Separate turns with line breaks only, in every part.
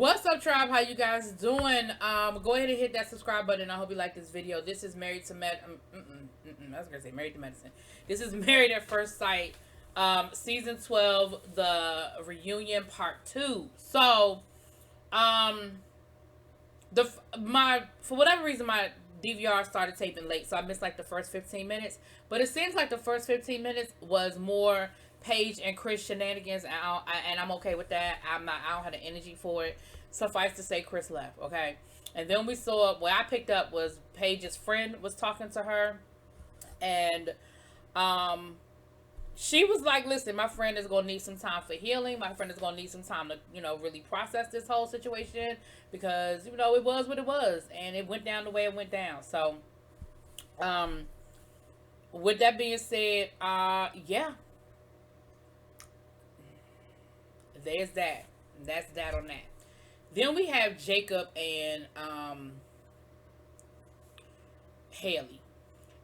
What's up, tribe? How you guys doing? Go ahead and hit that subscribe button. I hope you like this video. This is Married to I was gonna say Married to Medicine. This is Married at First Sight, season 12, the reunion part 2. So, for whatever reason my DVR started taping late, so I missed like the first 15 minutes. But it seems like the first 15 minutes was more Paige and Chris shenanigans, and I'm okay with that. I don't have the energy for it. Suffice to say, Chris left. Okay, and then we saw what I picked up was Paige's friend was talking to her, and she was like, "Listen, my friend is gonna need some time for healing. My friend is gonna need some time to, really process this whole situation because it was what it was, and it went down the way it went down." So, with that being said, yeah. There's that. That's that on that. Then we have Jacob and Haley.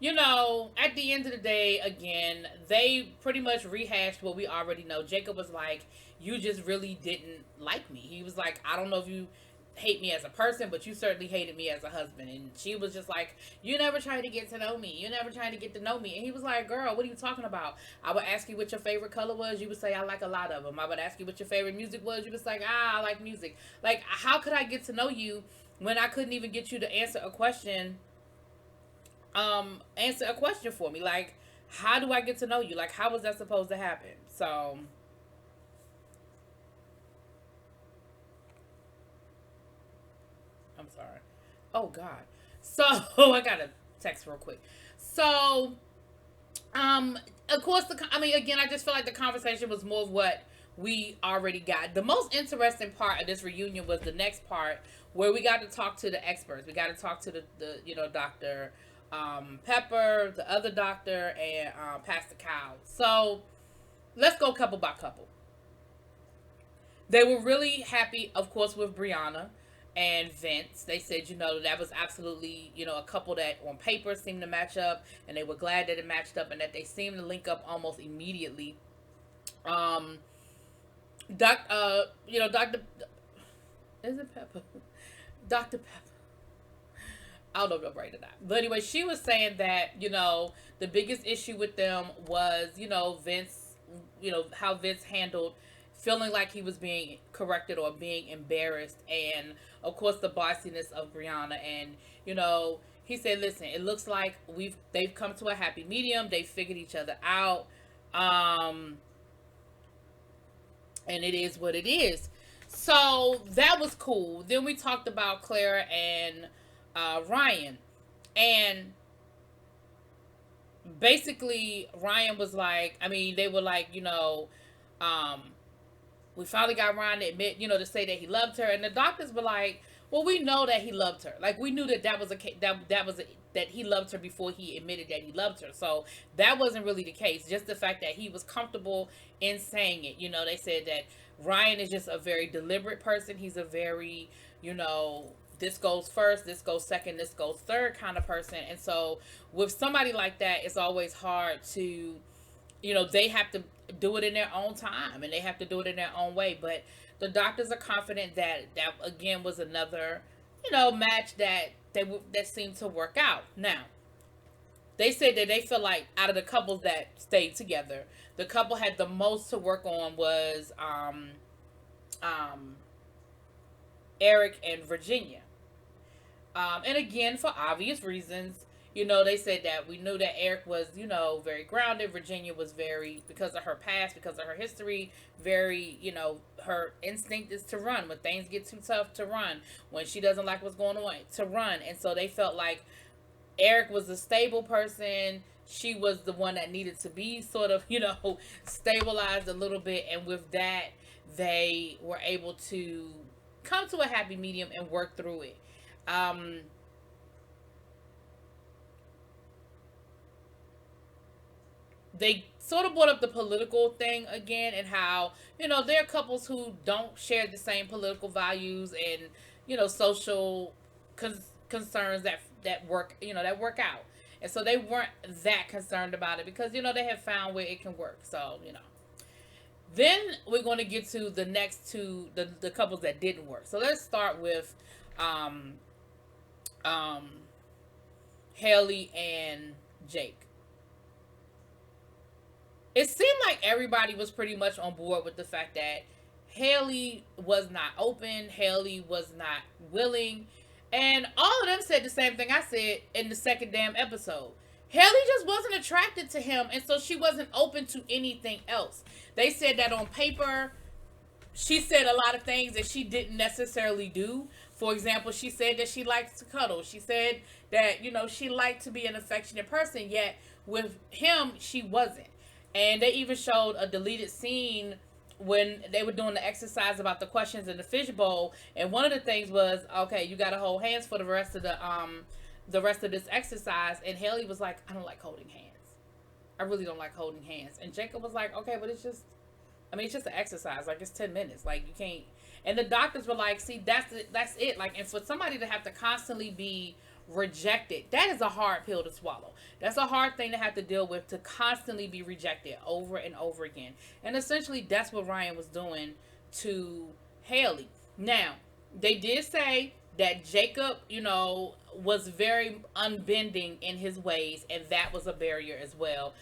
At the end of the day, again, they pretty much rehashed what we already know. Jacob was like, "You just really didn't like me." He was like, "I don't know if you hate me as a person, but you certainly hated me as a husband." And she was just like, "You never tried to get to know me. You never tried to get to know me." And he was like, "Girl, what are you talking about? I would ask you what your favorite color was. You would say, I like a lot of them. I would ask you what your favorite music was. You would say, I like music. Like, how could I get to know you when I couldn't even get you to answer a question? Answer a question for me. Like, how do I get to know you? Like, how was that supposed to happen?" So, I'm sorry. Oh God. So I got a text real quick. So, of course, again, I just feel like the conversation was more of what we already got. The most interesting part of this reunion was the next part where we got to talk to the experts. We got to talk to the Dr. Pepper, the other doctor, and Pastor Kyle. So let's go couple by couple. They were really happy, of course, with Brianna and Vince. They said, that was absolutely, a couple that on paper seemed to match up, and they were glad that it matched up and that they seemed to link up almost immediately. Dr. Is it Pepper? Dr. Pepper. I don't know if I'm right or not. But anyway, she was saying that, the biggest issue with them was, Vince, how Vince handled feeling like he was being corrected or being embarrassed, and of course the bossiness of Brianna. And he said, "Listen, it looks like they've come to a happy medium. They figured each other out, and it is what it is." So that was cool. Then we talked about Clara and Ryan, and basically Ryan was like, they were like, we finally got Ryan to admit, to say that he loved her, and the doctors were like, "Well, we know that he loved her. Like, we knew that was that he loved her before he admitted that he loved her. So that wasn't really the case. Just the fact that he was comfortable in saying it. They said that Ryan is just a very deliberate person. He's a very, this goes first, this goes second, this goes third kind of person. And so with somebody like that, it's always hard to, they have to do it in their own time and they have to do it in their own way. But the doctors are confident that again was another, match that seemed to work out. Now, they said that they feel like out of the couples that stayed together, the couple had the most to work on was Eric and Virginia. And again, for obvious reasons, they said that we knew that Eric was, very grounded. Virginia was very, because of her past, because of her history, very, her instinct is to run. When things get too tough, to run. When she doesn't like what's going on, to run. And so they felt like Eric was a stable person. She was the one that needed to be sort of, stabilized a little bit. And with that, they were able to come to a happy medium and work through it. They sort of brought up the political thing again, and how, there are couples who don't share the same political values and, social concerns that work, that work out. And so they weren't that concerned about it because, they have found where it can work. So, Then we're going to get to the next two, the couples that didn't work. So let's start with um, um, Haley and Jake. It seemed like everybody was pretty much on board with the fact that Haley was not open, Haley was not willing, and all of them said the same thing I said in the second damn episode. Haley just wasn't attracted to him, and so she wasn't open to anything else. They said that on paper, she said a lot of things that she didn't necessarily do. For example, she said that she likes to cuddle. She said that, she liked to be an affectionate person, yet with him, she wasn't. And they even showed a deleted scene when they were doing the exercise about the questions in the fishbowl. And one of the things was, okay, you got to hold hands for the rest of the rest of this exercise. And Haley was like, I don't like holding hands. I really don't like holding hands. And Jacob was like, okay, but it's just an exercise. Like, it's 10 minutes. Like, you can't. And the doctors were like, see, that's it. Like, and for somebody to have to constantly be rejected, that is a hard pill to swallow. That's a hard thing to have to deal with, to constantly be rejected over and over again. And essentially, that's what Ryan was doing to Haley. Now, they did say that Jacob, was very unbending in his ways, and that was a barrier as well.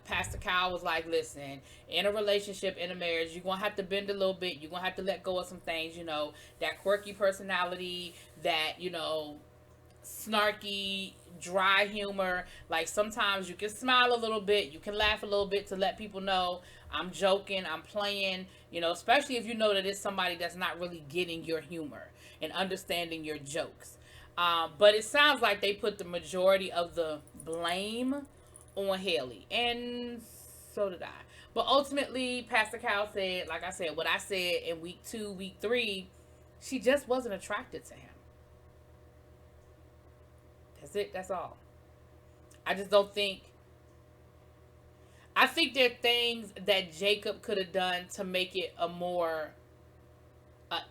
Pastor Kyle was like, listen, in a relationship, in a marriage, you're going to have to bend a little bit. You're going to have to let go of some things, that quirky personality, that, snarky, dry humor. Like, sometimes you can smile a little bit, you can laugh a little bit to let people know I'm joking, I'm playing, especially if you know that it's somebody that's not really getting your humor and understanding your jokes. But it sounds like they put the majority of the blame on Haley, and so did I. But ultimately, Pastor Cal said, like I said, what I said in week 2, week 3, she just wasn't attracted to him. That's it. That's all. I just don't think. I think there are things that Jacob could have done to make it a more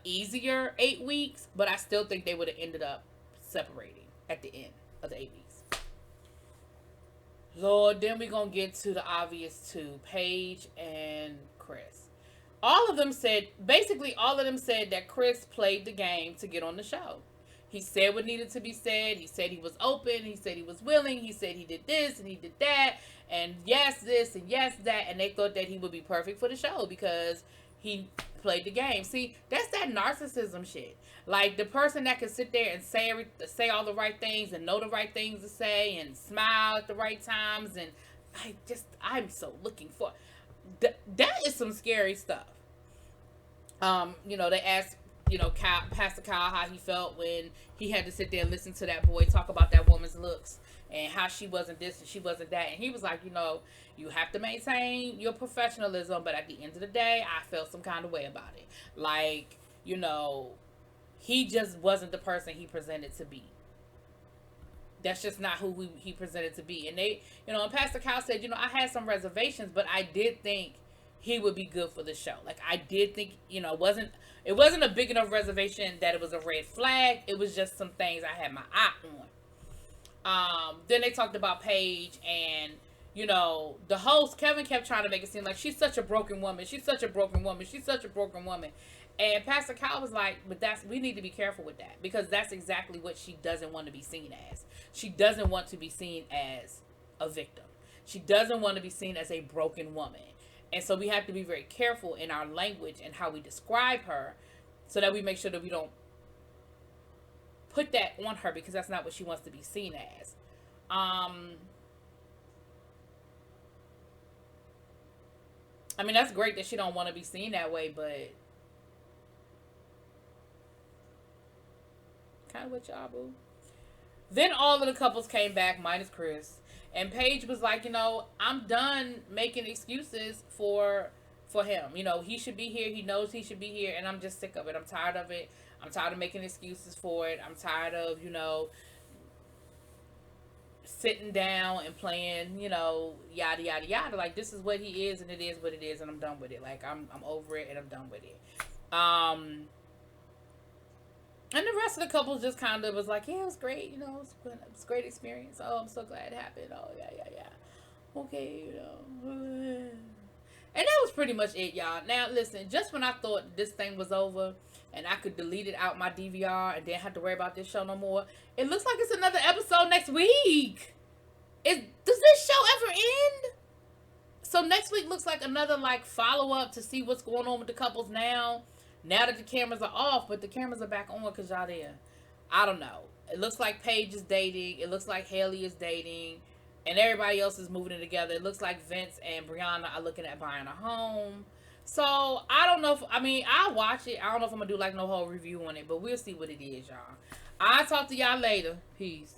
easier 8 weeks, but I still think they would have ended up separating at the end of the 8 weeks. Lord, then we're going to get to the obvious two, Paige and Chris. All of them said that Chris played the game to get on the show. He said what needed to be said. He said he was open. He said he was willing. He said he did this and he did that. And yes, this and yes, that. And they thought that he would be perfect for the show because he played the game. See, that's that narcissism shit. Like, the person that can sit there and say all the right things and know the right things to say and smile at the right times. And I'm so looking for... That is some scary stuff. They asked, Pastor Kyle how he felt when he had to sit there and listen to that boy talk about that woman's looks and how she wasn't this and she wasn't that. And he was like, you have to maintain your professionalism, but at the end of the day, I felt some kind of way about it. Like, he just wasn't the person he presented to be. That's just not who he presented to be. And they, and Pastor Kyle said, I had some reservations, but I did think he would be good for the show. Like, I did think, it wasn't a big enough reservation that it was a red flag. It was just some things I had my eye on. Then they talked about Paige, and the host Kevin kept trying to make it seem like she's such a broken woman. She's such a broken woman. She's such a broken woman. And Pastor Kyle was like, but we need to be careful with that, because that's exactly what she doesn't want to be seen as. She doesn't want to be seen as a victim. She doesn't want to be seen as a broken woman. And so we have to be very careful in our language and how we describe her, so that we make sure that we don't put that on her, because that's not what she wants to be seen as. That's great that she don't want to be seen that way, but kind of what y'all, boo. Then all of the couples came back, minus Chris. And Paige was like, I'm done making excuses for him. He should be here. He knows he should be here. And I'm just sick of it. I'm tired of it. I'm tired of making excuses for it. I'm tired of, sitting down and playing, yada, yada, yada. Like, this is what he is, and it is what it is, and I'm done with it. Like, I'm over it, and I'm done with it. And the rest of the couple just kind of was like, yeah, it was great, it was a great experience. Oh, I'm so glad it happened. Oh, yeah. Okay, And that was pretty much it, y'all. Now, listen, just when I thought this thing was over and I could delete it out my DVR and didn't have to worry about this show no more, it looks like it's another episode next week. Does this show ever end? So next week looks like another like follow-up to see what's going on with the couples now that the cameras are off, but the cameras are back on because y'all there. I don't know. It looks like Paige is dating. It looks like Haley is dating. And everybody else is moving it together. It looks like Vince and Brianna are looking at buying a home. So, I don't know if, I'll watch it. I don't know if I'm going to do like no whole review on it, but we'll see what it is, y'all. I'll talk to y'all later. Peace.